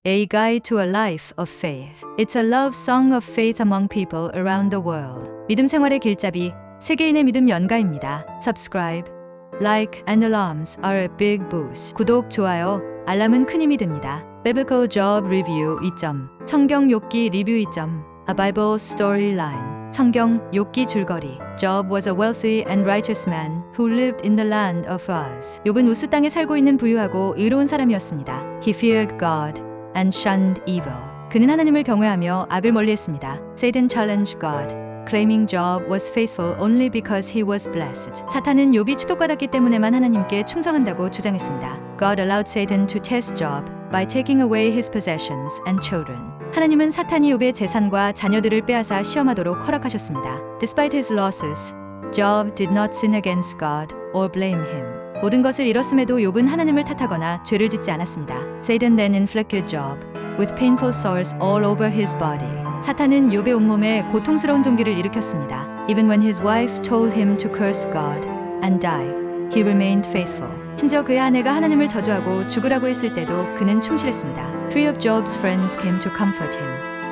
A Guide to a Life of Faith. It's a love song of faith among people around the world. 믿음 생활의 길잡이, 세계인의 믿음 연가입니다. Subscribe, like, and alarms are a big boost. 구독, 좋아요, 알람은 큰 힘이 됩니다. Biblical Job Review 2점. 성경 욥기 리뷰 2점. A Bible Storyline. 성경 욥기 줄거리. Job was a wealthy and righteous man who lived in the land of Uz. 욥은 우스 땅에 살고 있는 부유하고 의로운 사람이었습니다. He feared God and shunned evil. 그는 하나님을 경외하며 악을 멀리했습니다. Satan challenged God, claiming Job was faithful only because he was blessed. 사탄은 욥이 축복받았기 때문에만 하나님께 충성한다고 주장했습니다. God allowed Satan to test Job by taking away his possessions and children. 하나님은 사탄이 욥의 재산과 자녀들을 빼앗아 시험하도록 허락하셨습니다. Despite his losses, Job did not sin against God or blame him. 모든 것을 잃었음에도 욥은 하나님을 탓하거나 죄를 짓지 않았습니다. Satan then inflicted Job with painful sores all over his body. 사탄은 욥의 온몸에 고통스러운 종기를 일으켰습니다. Even when his wife told him to curse God and die, he remained faithful. 심지어 그의 아내가 하나님을 저주하고 죽으라고 했을 때도 그는 충실했습니다. Three of Job's friends came to comfort him,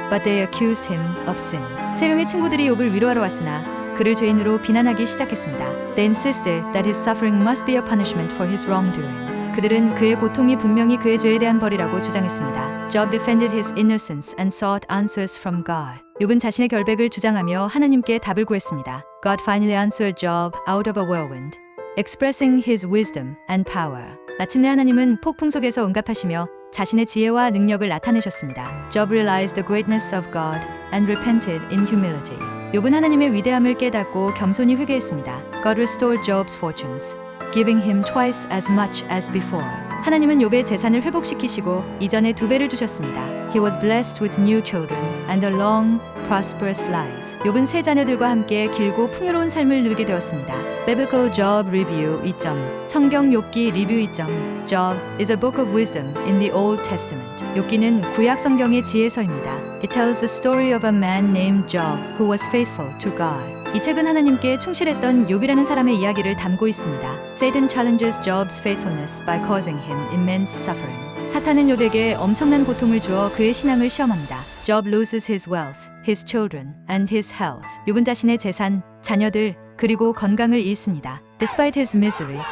but they accused him of sin. 세 명의 친구들이 욥을 위로하러 왔으나 그를 죄인으로 비난하기 시작했습니다. They insisted that his suffering must be a punishment for his wrongdoing. 그들은 그의 고통이 분명히 그의 죄에 대한 벌이라고 주장했습니다. Job defended his innocence and sought answers from God. 욥은 자신의 결백을 주장하며 하나님께 답을 구했습니다. God finally answered Job out of a whirlwind, expressing his wisdom and power. 마침내 하나님은 폭풍 속에서 응답하시며 자신의 지혜와 능력을 나타내셨습니다. Job realized the greatness of God and repented in humility. 욥은 하나님의 위대함을 깨닫고 겸손히 회개했습니다. God restored Job's fortunes, giving him twice as much as before. 하나님은 욥의 재산을 회복시키시고 이전에 2배를 주셨습니다. He was blessed with new children and a long, prosperous life. 욥은 세 자녀들과 함께 길고 풍요로운 삶을 누리게 되었습니다. Biblical Job Review 2점. 성경 욥기 리뷰 2점. Job is a book of wisdom in the Old Testament. 욥기는 구약 성경의 지혜서입니다. It tells the story of a man named Job who was faithful to God. 이 책은 하나님께 충실했던 욥이라는 사람의 이야기를 담고 있습니다. Satan challenges Job's faithfulness by causing him immense suffering. 사탄은 욥에게 엄청난 고통을 주어 그의 신앙을 시험합니다. Job loses his wealth, his children, and his health. 욥은 자신의 재산, 자녀들, 그리고 건강을 잃습니다. Despite his misery,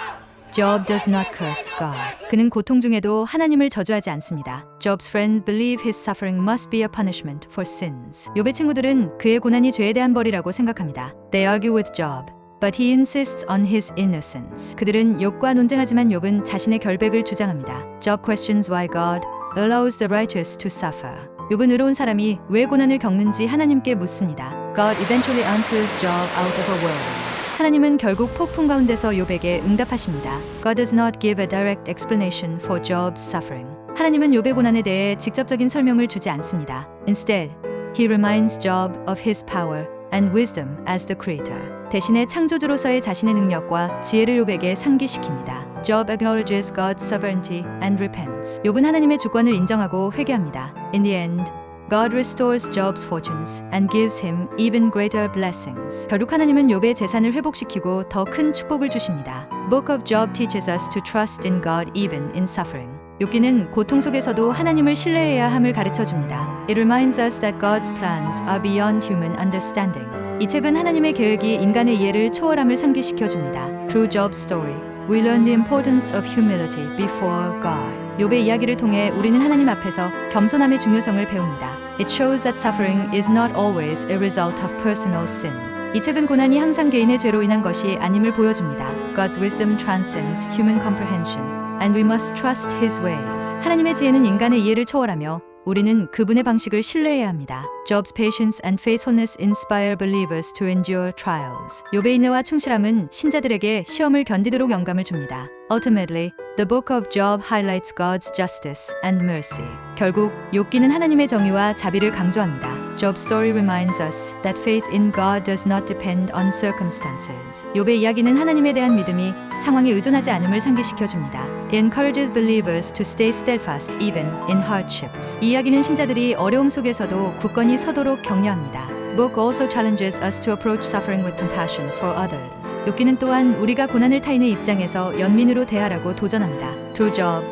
Job does not curse God. 그는 고통 중에도 하나님을 저주하지 않습니다. Job's friends believe his suffering must be a punishment for sins. 욥의 친구들은 그의 고난이 죄에 대한 벌이라고 생각합니다. They argue with Job, but he insists on his innocence. 그들은 욥과 논쟁하지만 욥은 자신의 결백을 주장합니다. Job questions why God allows the righteous to suffer. 욥은 의로운 사람이 왜 고난을 겪는지 하나님께 묻습니다. God eventually answers Job out of a whirlwind. 하나님은 결국 폭풍 가운데서 욥에게 응답하십니다. God does not give a direct explanation for Job's suffering. 하나님은 욥의 고난에 대해 직접적인 설명을 주지 않습니다. Instead, he reminds Job of his power and wisdom as the creator. 대신에 창조주로서의 자신의 능력과 지혜를 욥에게 상기시킵니다. Job acknowledges God's sovereignty and repents. 욥은 하나님의 주권을 인정하고 회개합니다. In the end, God restores Job's fortunes and gives him even greater blessings. 결국 하나님은 욥의 재산을 회복시키고 더 큰 축복을 주십니다. Book of Job teaches us to trust in God even in suffering. 욥기는 고통 속에서도 하나님을 신뢰해야 함을 가르쳐 줍니다. It reminds us that God's plans are beyond human understanding. 이 책은 하나님의 계획이 인간의 이해를 초월함을 상기시켜 줍니다. Through Job's story, we learn the importance of humility before God. 욥의 이야기를 통해 우리는 하나님 앞에서 겸손함의 중요성을 배웁니다. It shows that suffering is not always a result of personal sin. 이 책은 고난이 항상 개인의 죄로 인한 것이 아님을 보여줍니다. God's wisdom transcends human comprehension, and we must trust His ways. 하나님의 지혜는 인간의 이해를 초월하며 우리는 그분의 방식을 신뢰해야 합니다. Job's patience and faithfulness inspire believers to endure trials. 욥의 인내와 충실함은 신자들에게 시험을 견디도록 영감을 줍니다. Ultimately, the book of Job highlights God's justice and mercy. 결국 욥기는 하나님의 정의와 자비를 강조합니다. Job's story reminds us that faith in God does not depend on circumstances. 욥의 이야기는 하나님에 대한 믿음이 상황에 의존하지 않음을 상기시켜 줍니다. It encourages believers to stay steadfast even in hardships. 이 이야기는 신자들이 어려움 속에서도 굳건히 서도록 격려합니다. book also challenges us to approach suffering with compassion for others. 욥기는 또한 우리가 고난을 타인의 입장에서 연민으로 대하라고 도전합니다. Through Job,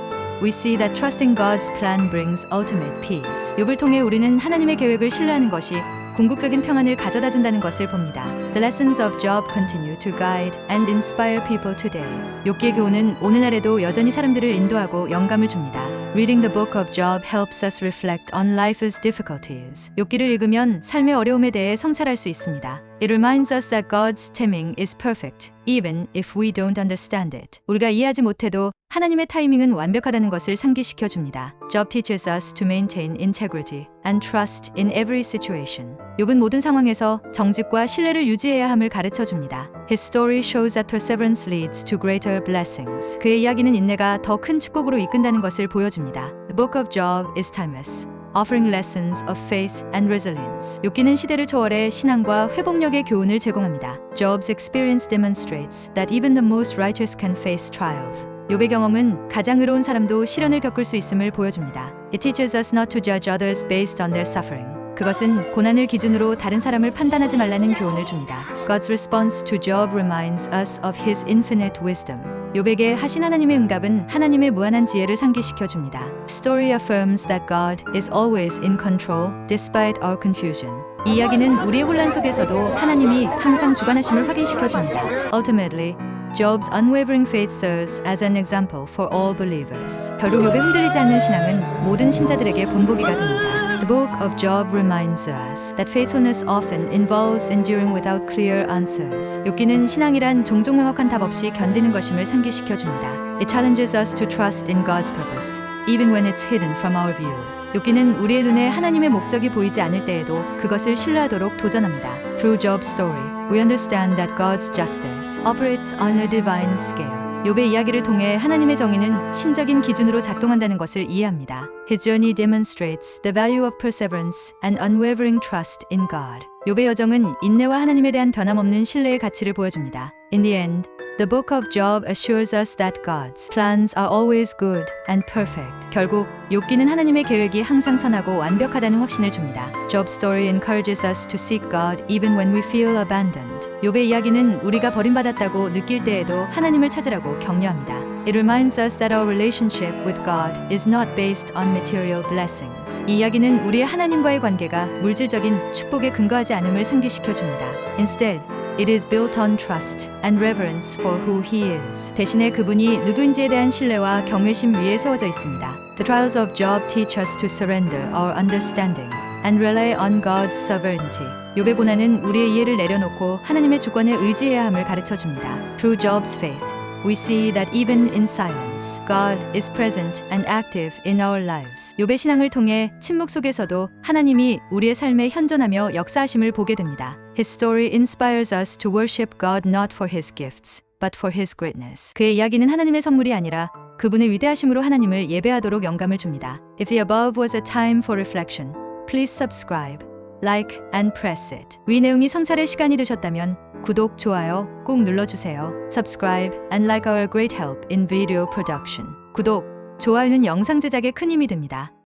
we see that trusting God's plan brings ultimate peace. 욥을 통해 우리는 하나님의 계획을 신뢰하는 것이 궁극적인 평안을 가져다 준다는 것을 봅니다. The lessons of Job continue to guide and inspire people today. 욥기의 교훈은 오늘날에도 여전히 사람들을 인도하고 영감을 줍니다. Reading the book of Job helps us reflect on life's difficulties. 욥기를 읽으면 삶의 어려움에 대해 성찰할 수 있습니다. It reminds us that God's timing is perfect, even if we don't understand it. 우리가 이해하지 못해도 하나님의 타이밍은 완벽하다는 것을 상기시켜 줍니다. Job teaches us to maintain integrity and trust in every situation. 욥은 모든 상황에서 정직과 신뢰를 유지해야 함을 가르쳐 줍니다. His story shows that perseverance leads to greater blessings. 그의 이야기는 인내가 더 큰 축복으로 이끈다는 것을 보여줍니다. The book of Job is timeless, offering lessons of faith and resilience. 욥기는 시대를 초월해 신앙과 회복력의 교훈을 제공합니다. Job's experience demonstrates that even the most righteous can face trials. 욥의 경험은 가장 의로운 사람도 시련을 겪을 수 있음을 보여줍니다. It teaches us not to judge others based on their suffering. 그것은 고난을 기준으로 다른 사람을 판단하지 말라는 교훈을 줍니다. God's response to Job reminds us of his infinite wisdom. 욥에게 하신 하나님의 응답은 하나님의 무한한 지혜를 상기시켜 줍니다. Story affirms that God is always in control despite our confusion. 이 이야기는 우리의 혼란 속에서도 하나님이 항상 주관하심을 확인시켜 줍니다. Ultimately, Job's unwavering faith serves as an example for all believers. 결국 욥의 흔들리지 않는 신앙은 모든 신자들에게 본보기가 됩니다. The book of Job reminds us that faithfulness often involves enduring without clear answers. 욥기는 신앙이란 종종 명확한 답 없이 견디는 것임을 상기시켜 줍니다. It challenges us to trust in God's purpose, even when it's hidden from our view. 욥기는 우리의 눈에 하나님의 목적이 보이지 않을 때에도 그것을 신뢰하도록 도전합니다. Through Job's story, we understand that God's justice operates on a divine scale. 욥의 이야기를 통해 하나님의 정의는 신적인 기준으로 작동한다는 것을 이해합니다. His journey demonstrates the value of perseverance and unwavering trust in God. 욥의 여정은 인내와 하나님에 대한 변함없는 신뢰의 가치를 보여줍니다. In the end, the book of Job assures us that God's plans are always good and perfect. 결국 욥기는 하나님의 계획이 항상 선하고 완벽하다는 확신을 줍니다. Job's story encourages us to seek God even when we feel abandoned. 욥의 이야기는 우리가 버림받았다고 느낄 때에도 하나님을 찾으라고 격려합니다. It reminds us that our relationship with God is not based on material blessings. 이 이야기는 우리의 하나님과의 관계가 물질적인 축복에 근거하지 않음을 상기시켜 줍니다. Instead, it is built on trust and reverence for who he is. 대신에 그분이 누구인지에 대한 신뢰와 경외심 위에 세워져 있습니다. The trials of Job teach us to surrender our understanding and rely on God's sovereignty. 욥의 고난은 우리의 이해를 내려놓고 하나님의 주권에 의지해야 함을 가르쳐 줍니다. Through Job's faith, we see that even in silence, God is present and active in our lives. 욥의 신앙을 통해 침묵 속에서도 하나님이 우리의 삶에 현존하며 역사하심을 보게 됩니다. His story inspires us to worship God not for his gifts, but for his greatness. 그의 이야기는 하나님의 선물이 아니라 그분의 위대하심으로 하나님을 예배하도록 영감을 줍니다. If the above was a time for reflection, please subscribe, like, and press it. 위 내용이 성찰의 시간이 되셨다면 구독, 좋아요 꼭 눌러주세요. Subscribe and like our great help in video production. 구독, 좋아요는 영상 제작에 큰 힘이 됩니다.